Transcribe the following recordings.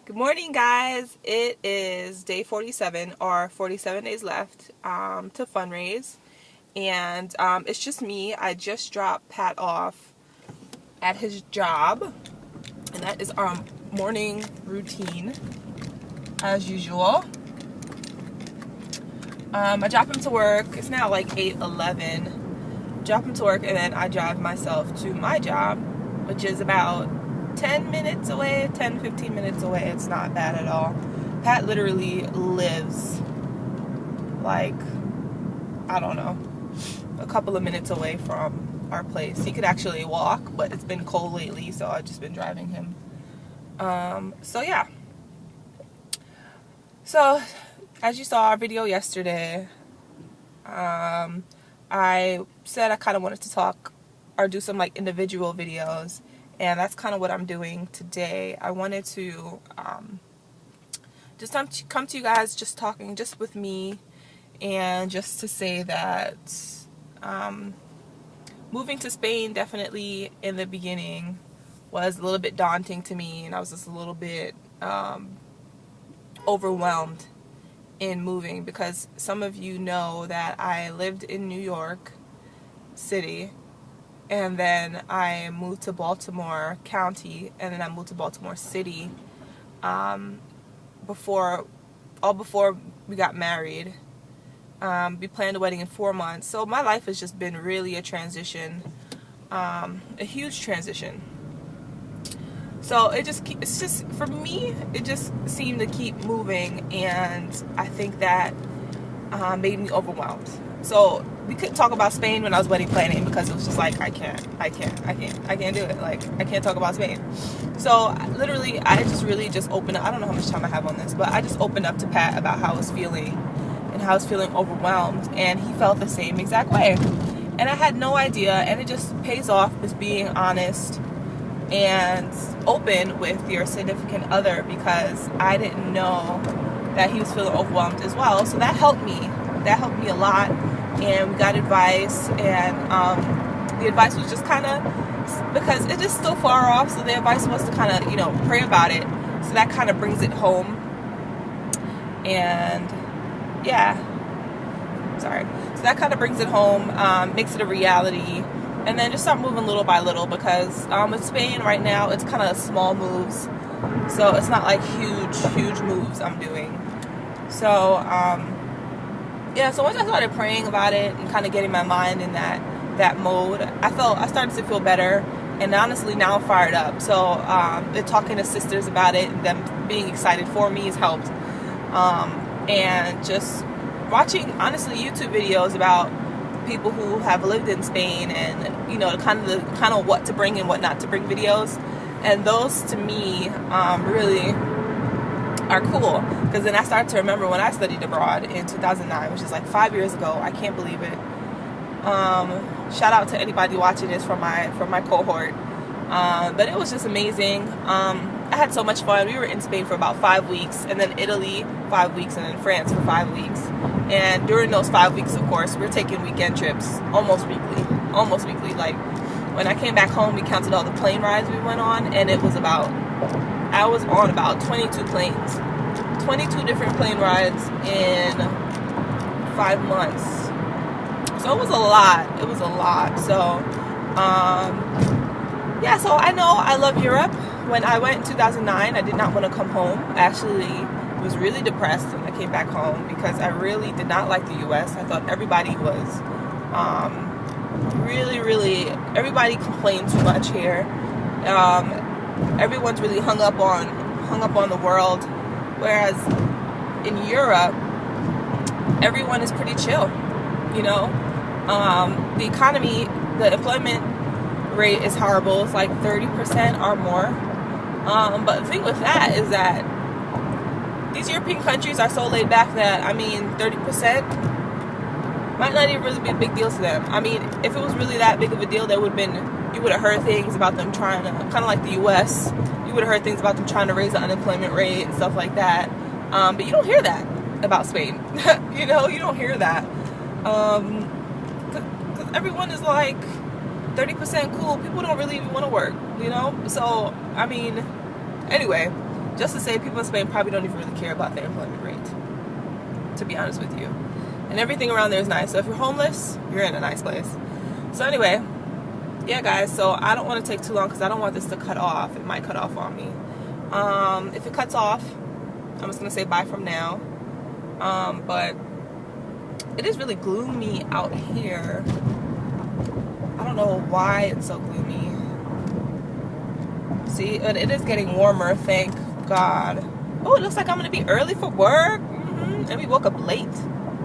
Good morning, guys. It is day 47, or 47 days left to fundraise. And it's just me. I just dropped Pat off at his job. And that is our morning routine, as usual. I drop him to work. It's now like 8:11. Drop him to work, and then I drive myself to my job, which is about 10 minutes away, 10, 15 minutes away. It's not bad at all. Pat literally lives like, I don't know, a couple of minutes away from our place. He could actually walk, but it's been cold lately, so I've just been driving him. So yeah. So, as you saw our video yesterday, I said I kind of wanted to talk or do some like individual videos, and that's kind of what I'm doing today. I wanted to just come to you guys just talking just with me, and just to say that moving to Spain definitely in the beginning was a little bit daunting to me, and I was just a little bit overwhelmed in moving, because some of you know that I lived in New York City, and then I moved to Baltimore County, and then I moved to Baltimore City before we got married. We planned a wedding in 4 months, so my life has just been really a transition, a huge transition. So it's just for me, it just seemed to keep moving, and I think that made me overwhelmed. So we couldn't talk about Spain when I was wedding planning, because it was just like I can't do it. Like, I can't talk about Spain. So literally, I just really just opened up. I don't know how much time I have on this, but I just opened up to Pat about how I was feeling and how I was feeling overwhelmed, and he felt the same exact way. And I had no idea, and it just pays off as being honest and open with your significant other, because I didn't know that he was feeling overwhelmed as well. So that helped me a lot, and we got advice, and the advice was just kind of, because it's just so far off, so the advice was to kind of, pray about it. So that kind of brings it home, and yeah, sorry. So that kind of brings it home, makes it a reality. And then just start moving little by little, because with Spain right now, it's kind of small moves. So it's not like huge moves I'm doing. So, yeah, so once I started praying about it and kind of getting my mind in that mode, I started to feel better. And honestly, now I'm fired up. So talking to sisters about it and them being excited for me has helped. And just watching, honestly, YouTube videos about people who have lived in Spain, and kind of what to bring and what not to bring videos, and those to me really are cool, because then I started to remember when I studied abroad in 2009, which is like 5 years ago. I can't believe it. Shout out to anybody watching this from my cohort, but it was just amazing. I had so much fun. We were in Spain for about 5 weeks, and then Italy 5 weeks, and then France for 5 weeks. And during those 5 weeks, of course, we're taking weekend trips almost weekly. Like, when I came back home, we counted all the plane rides we went on, and I was on about 22 planes. 22 different plane rides in 5 months. So it was a lot. So, yeah, so I know I love Europe. When I went in 2009, I did not want to come home. I actually was really depressed when I came back home, because I really did not like the U.S. I thought everybody was everybody complained too much here. Everyone's really hung up on the world, whereas in Europe, everyone is pretty chill. The economy, the employment rate is horrible. It's like 30% or more. But the thing with that is that these European countries are so laid back that, 30% might not even really be a big deal to them. If it was really that big of a deal, you would have heard things about them trying to, kind of like the U.S., you would have heard things about them trying to raise the unemployment rate and stuff like that. But you don't hear that about Spain. You don't hear that. Because everyone is like 30% cool. People don't really even want to work, So, anyway. just to say, people in Spain probably don't even really care about their employment rate, to be honest with you. And everything around there is nice. So if you're homeless, you're in a nice place. So anyway, yeah, guys. So I don't want to take too long because I don't want this to cut off. It might cut off on me. If it cuts off, I'm just gonna say bye from now. But it is really gloomy out here. I don't know why it's so gloomy. See, it is getting warmer, thank God. Oh, it looks like I'm gonna be early for work. And we woke up late.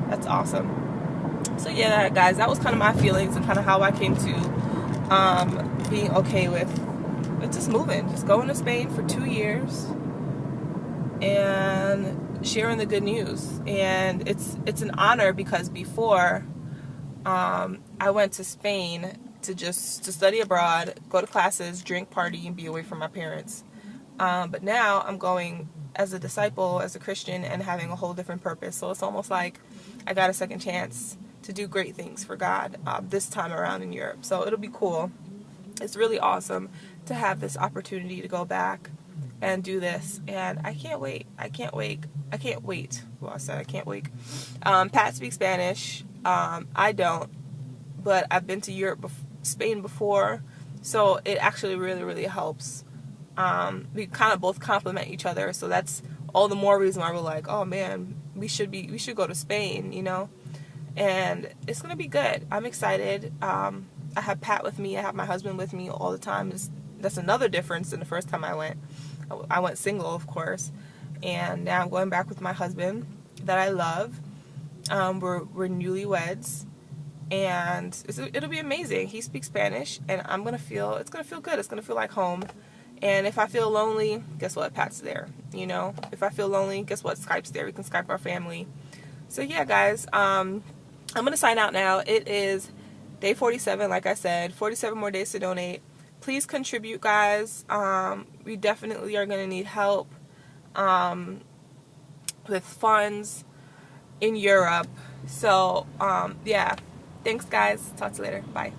That's awesome. So yeah, guys, that was kind of my feelings and kind of how I came to being okay with just moving, just going to Spain for 2 years and sharing the good news. And it's an honor because before I went to Spain to study abroad, go to classes, drink, party, and be away from my parents. But now I'm going as a disciple, as a Christian, and having a whole different purpose. So it's almost like I got a second chance to do great things for God this time around in Europe. So it'll be cool. It's really awesome to have this opportunity to go back and do this. And I can't wait. I can't wait. Well, I said I can't wait. Pat speaks Spanish. I don't. But I've been to Spain before. So it actually really, really helps. We kind of both complement each other, so that's all the more reason why we're like, oh man, we should go to Spain, you know. And it's gonna be good. I'm excited. I have Pat with me. I have my husband with me all the time. That's another difference than the first time I went. I went single, of course, and now I'm going back with my husband that I love. We're newlyweds. And it'll be amazing. He speaks Spanish, and it's gonna feel good. It's gonna feel like home. And if I feel lonely, guess what? Pat's there. You know, if I feel lonely, guess what? Skype's there. We can Skype our family. So yeah, guys. I'm gonna sign out now. It is day 47. Like I said, 47 more days to donate. Please contribute, guys. We definitely are gonna need help with funds in Europe. So yeah. Thanks, guys. Talk to you later. Bye.